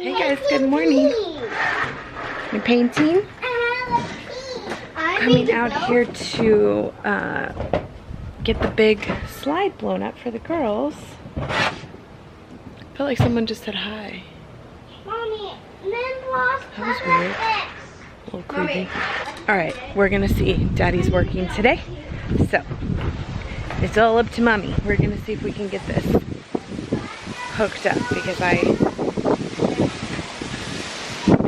Hey guys, good morning. You're painting? Coming out here to get the big slide blown up for the girls. I felt like someone just said hi. Mommy, that was weird. A little creepy. Alright, we're gonna see. Daddy's working today. So, it's all up to Mommy. We're gonna see if we can get this hooked up because I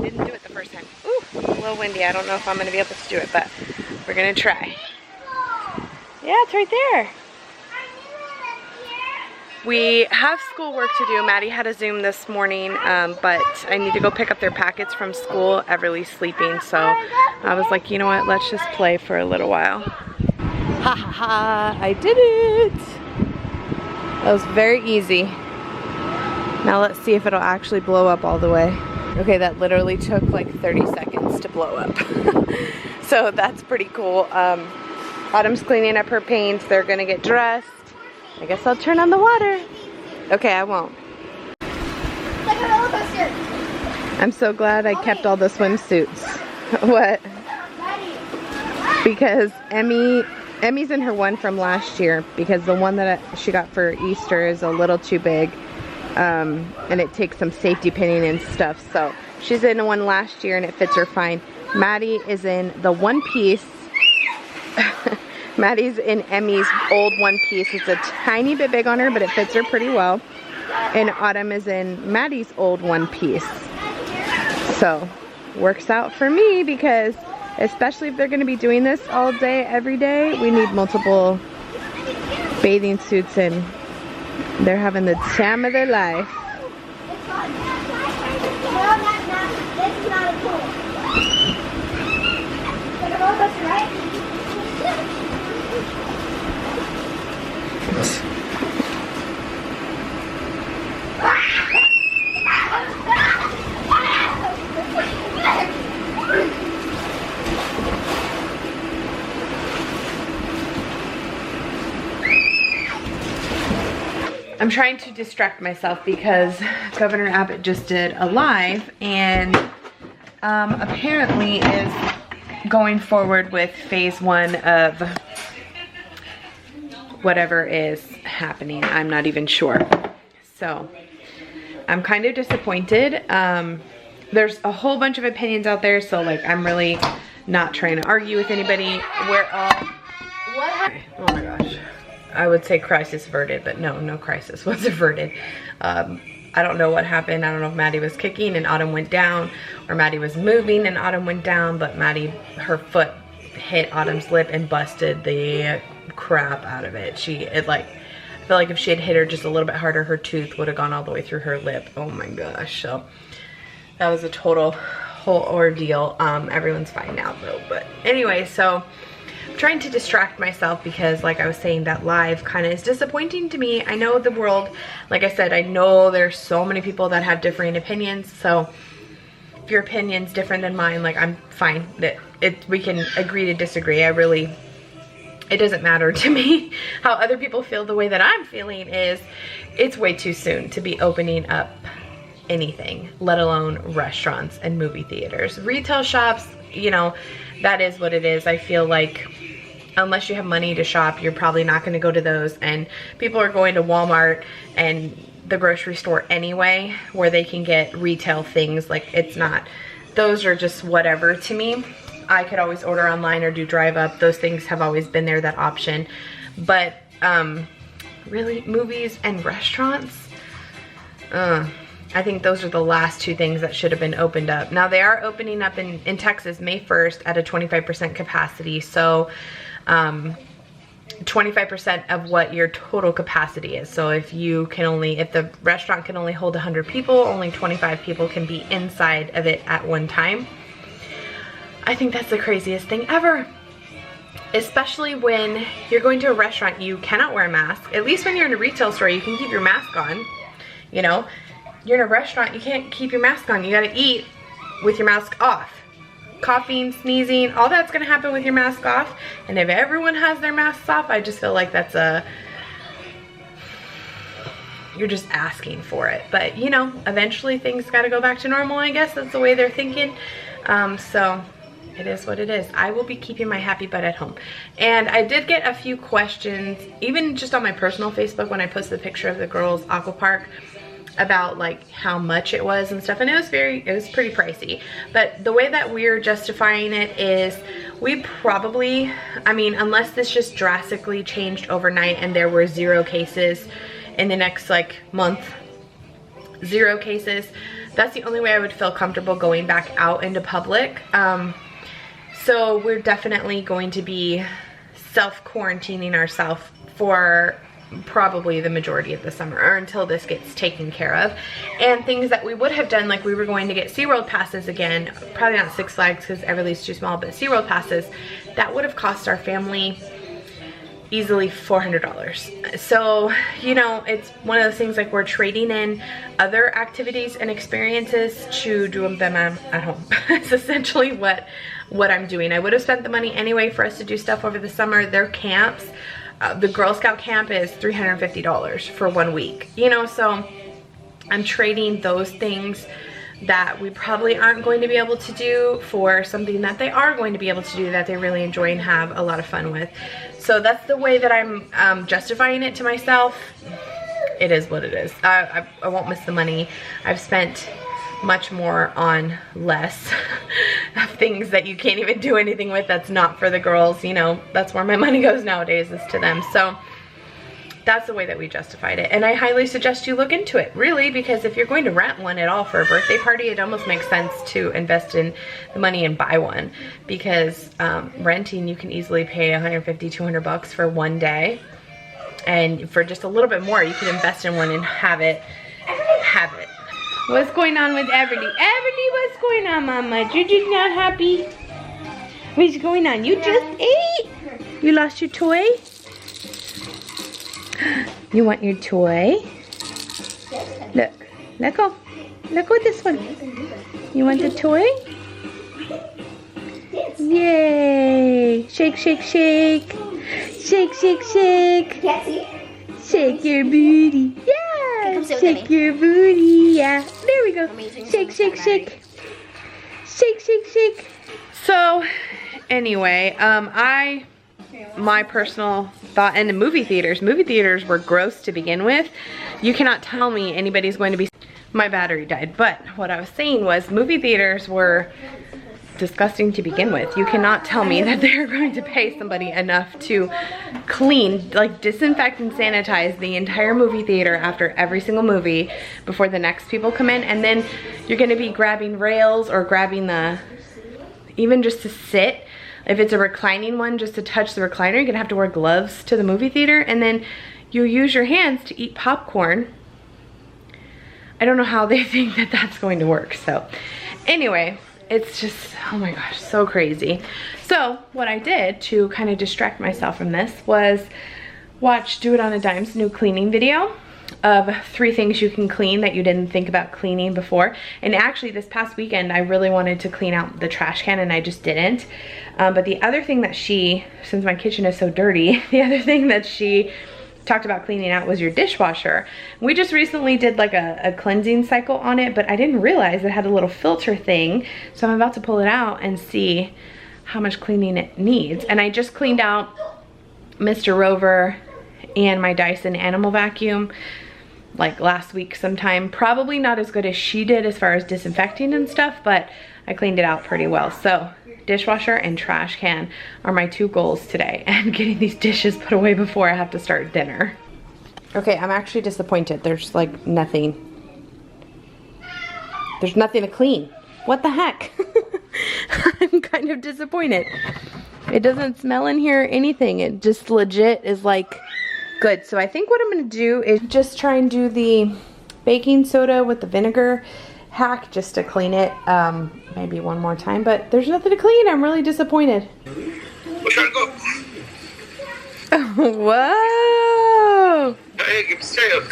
didn't do it the first time. Ooh, it's a little windy. I don't know if I'm gonna be able to do it, but we're gonna try. Yeah, it's right there. We have schoolwork to do. Maddie had a Zoom this morning, but I need to go pick up their packets from school. Everly's sleeping, so I was like, you know what, let's just play for a little while. Ha ha ha, I did it! That was very easy. Now let's see if it'll actually blow up all the way. Okay, that literally took like 30 seconds to blow up. So that's pretty cool. Autumn's cleaning up her paints. They're gonna get dressed. I guess I'll turn on the water. Okay, I won't. It's like a roller coaster. I'm so glad I kept all the swimsuits. What? Because Emmy's in her one from last year because the one that she got for Easter is a little too big. And it takes some safety pinning and stuff. So she's in the one last year and it fits her fine. Maddie is in the one piece. Maddie's in Emmy's old one piece. It's a tiny bit big on her, but it fits her pretty well. And Autumn is in Maddie's old one piece. So, works out for me because, especially if they're going to be doing this all day, every day, we need multiple bathing suits and they're having the time of their life. It's not a pool. It's like a roller coaster, right? I'm trying to distract myself because Governor Abbott just did a live and apparently is going forward with phase 1 of whatever is happening. I'm not even sure. So I'm kind of disappointed. There's a whole bunch of opinions out there, so like I'm really not trying to argue with anybody. What happened? Oh my gosh. I would say crisis averted, but no crisis was averted. I don't know what happened. I don't know if Maddie was kicking and Autumn went down, or Maddie was moving and Autumn went down, but Maddie, her foot hit Autumn's lip and busted the crap out of it. I feel like if she had hit her just a little bit harder, her tooth would have gone all the way through her lip. Oh my gosh. So that was a whole ordeal. Everyone's fine now though. But anyway, so I'm trying to distract myself because like I was saying, that live kind of is disappointing to me. I know the world, like I said, I know there's so many people that have differing opinions. So if your opinion's different than mine, like I'm fine. We can agree to disagree. It doesn't matter to me how other people feel. The way that I'm feeling is it's way too soon to be opening up anything, let alone restaurants and movie theaters. Retail shops, you know, that is what it is. I feel like unless you have money to shop, you're probably not going to go to those, and people are going to Walmart and the grocery store anyway, where they can get retail things. Like, it's not, those are just whatever to me. I could always order online or do drive up. Those things have always been there, that option. But really, movies and restaurants, I think those are the last two things that should have been opened up. Now they are opening up in Texas May 1st at a 25% capacity. So 25% of what your total capacity is. So if the restaurant can only hold 100 people, only 25 people can be inside of it at one time. I think that's the craziest thing ever. Especially when you're going to a restaurant, you cannot wear a mask. At least when you're in a retail store, you can keep your mask on. You know, you're in a restaurant, you can't keep your mask on. You gotta eat with your mask off. Coughing, sneezing, all that's gonna happen with your mask off. And if everyone has their masks off, I just feel like that's you're just asking for it. But you know, eventually things got to go back to normal, I guess. That's the way they're thinking. So it is what it is. I will be keeping my happy butt at home. And I did get a few questions, even just on my personal Facebook when I posted the picture of the girls' aqua park, about like how much it was and stuff, and it was pretty pricey. But the way that we're justifying it is we probably, I mean, unless this just drastically changed overnight and there were 0 cases in the next like month, 0 cases, that's the only way I would feel comfortable going back out into public. So we're definitely going to be self-quarantining ourselves for probably the majority of the summer, or until this gets taken care of. And things that we would have done, like we were going to get SeaWorld passes again, probably not Six Flags because Everly's too small, but SeaWorld passes, that would have cost our family easily $400. So, you know, it's one of those things like we're trading in other activities and experiences to do them at home. It's essentially what I'm doing. I would have spent the money anyway for us to do stuff over the summer. Their camps, the Girl Scout camp is $350 for 1 week, you know, so I'm trading those things that we probably aren't going to be able to do for something that they are going to be able to do, that they really enjoy and have a lot of fun with. So that's the way that I'm justifying it to myself. It is what it is. I won't miss the money. I've spent much more on less of things that you can't even do anything with that's not for the girls. You know, that's where my money goes nowadays, is to them. So that's the way that we justified it. And I highly suggest you look into it, really, because if you're going to rent one at all for a birthday party, it almost makes sense to invest in the money and buy one, because renting, you can easily pay $150, $200 for 1 day. And for just a little bit more, you can invest in one and have it. What's going on with Everly? Everly, what's going on, Mama? Juju's not happy. What's going on? You just ate? You lost your toy? You want your toy? Look, let go. Let go of this one. You want the toy? Yay! Shake, shake, shake. Shake, shake, shake. Shake your booty. Yeah! Shake your booty. Yeah. There we go. Shake, shake, shake. Shake, shake, shake. So, anyway, my personal thought, and the movie theaters were gross to begin with. You cannot tell me anybody's going to be, my battery died, but what I was saying was movie theaters were disgusting to begin with. You cannot tell me that they're going to pay somebody enough to clean, like disinfect and sanitize the entire movie theater after every single movie before the next people come in. And then you're going to be grabbing rails or grabbing the, even just to sit. If it's a reclining one, just to touch the recliner, you're gonna have to wear gloves to the movie theater, and then you use your hands to eat popcorn. I don't know how they think that that's going to work. So anyway, it's just, oh my gosh, so crazy. So what I did to kind of distract myself from this was watch Do It on a Dime's new cleaning video of 3 things you can clean that you didn't think about cleaning before. And actually this past weekend I really wanted to clean out the trash can and I just didn't. But the other thing that since my kitchen is so dirty, the other thing that she talked about cleaning out was your dishwasher. We just recently did like a cleansing cycle on it, but I didn't realize it had a little filter thing. So I'm about to pull it out and see how much cleaning it needs. And I just cleaned out Mr. Rover and my Dyson animal vacuum like last week sometime. Probably not as good as she did as far as disinfecting and stuff, but I cleaned it out pretty well. So dishwasher and trash can are my 2 goals today, and getting these dishes put away before I have to start dinner. Okay, I'm actually disappointed. There's like nothing. There's nothing to clean. What the heck? I'm kind of disappointed. It doesn't smell in here or anything. It just legit is like good. So I think what I'm gonna do is just try and do the baking soda with the vinegar hack just to clean it maybe one more time, but there's nothing to clean. I'm really disappointed. Whoa! Hey, give me straight up.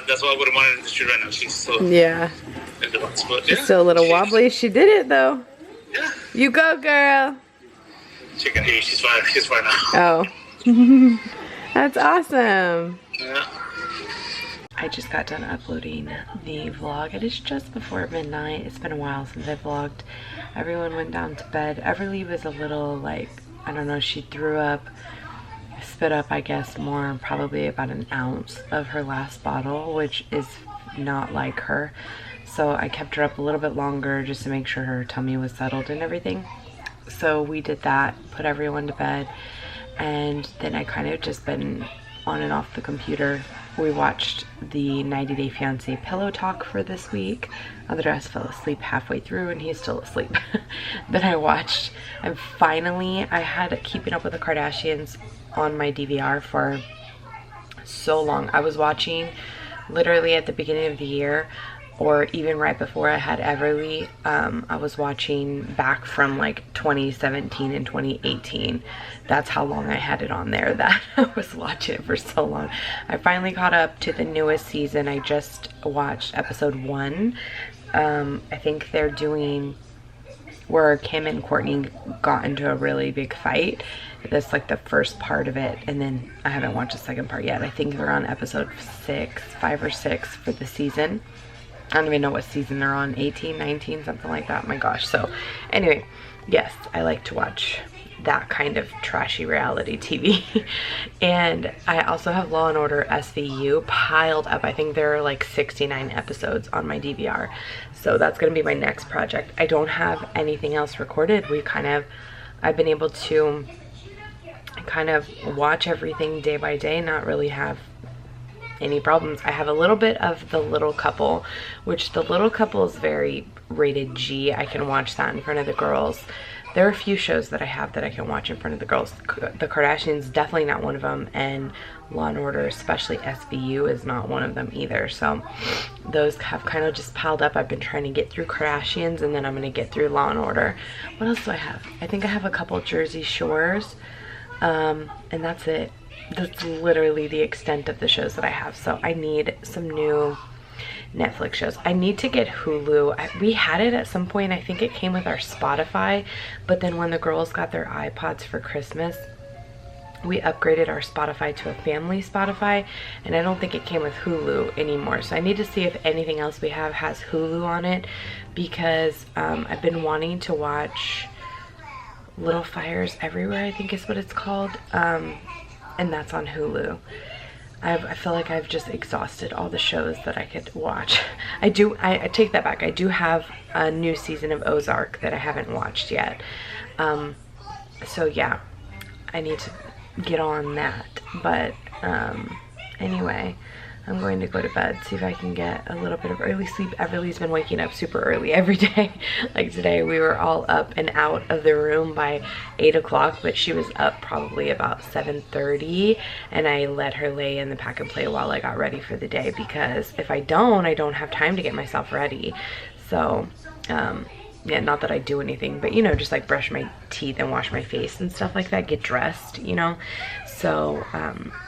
That's why I wouldn't want it in the street right now. She's so yeah. She's still a little wobbly. She did it though. Yeah. You go, girl. She can hear you. She's fine. She's fine now. Oh. That's awesome. Yeah. I just got done uploading the vlog. It is just before midnight. It's been a while since I vlogged. Everyone went down to bed. Everly was a little like, I don't know, she threw up, spit up, I guess, more, probably about an ounce of her last bottle, which is not like her. So I kept her up a little bit longer just to make sure her tummy was settled and everything. So we did that, put everyone to bed, and then I kind of just been on and off the computer. We watched the 90 Day Fiancé pillow talk for this week. Andres fell asleep halfway through and he's still asleep. Then I had Keeping Up with the Kardashians on my DVR for so long. I was watching literally at the beginning of the year, or even right before I had Everly. I was watching back from like 2017 and 2018. That's how long I had it on there that I was watching it for so long. I finally caught up to the newest season. I just watched episode 1. I think they're doing where Kim and Courtney got into a really big fight. That's like the first part of it, and then I haven't watched the second part yet. I think they're on episode 5 or 6 for the season. I don't even know what season they're on, 18, 19, something like that. My gosh. So anyway, yes, I like to watch that kind of trashy reality TV. And I also have Law & Order SVU piled up. I think there are like 69 episodes on my DVR. So that's going to be my next project. I don't have anything else recorded. I've been able to kind of watch everything day by day, not really have any problems. I have a little bit of The Little Couple, which The Little Couple is very rated G. I can watch that in front of the girls. There are a few shows that I have that I can watch in front of the girls. The Kardashians, definitely not one of them, and Law & Order, especially SVU, is not one of them either. So those have kind of just piled up. I've been trying to get through Kardashians, and then I'm going to get through Law & Order. What else do I have? I think I have a couple Jersey Shores, and that's it. That's literally the extent of the shows that I have. So I need some new Netflix shows. I need to get Hulu. We had it at some point. I think it came with our Spotify, but then when the girls got their iPods for Christmas, we upgraded our Spotify to a family Spotify, and I don't think it came with Hulu anymore. So I need to see if anything else we have has Hulu on it, because I've been wanting to watch Little Fires Everywhere, I think is what it's called. And that's on Hulu. I feel like I've just exhausted all the shows that I could watch. I take that back. I do have a new season of Ozark that I haven't watched yet. So yeah, I need to get on that. But anyway, I'm going to go to bed, see if I can get a little bit of early sleep. Everly's been waking up super early every day. Like today, we were all up and out of the room by 8 o'clock, but she was up probably about 7:30, and I let her lay in the pack and play while I got ready for the day, because if I don't have time to get myself ready. So, yeah, not that I do anything, but you know, just like brush my teeth and wash my face and stuff like that, get dressed, you know. So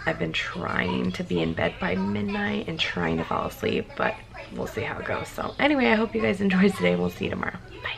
I've been trying to be in bed by midnight and trying to fall asleep, but we'll see how it goes. So anyway, I hope you guys enjoyed today. We'll see you tomorrow. Bye.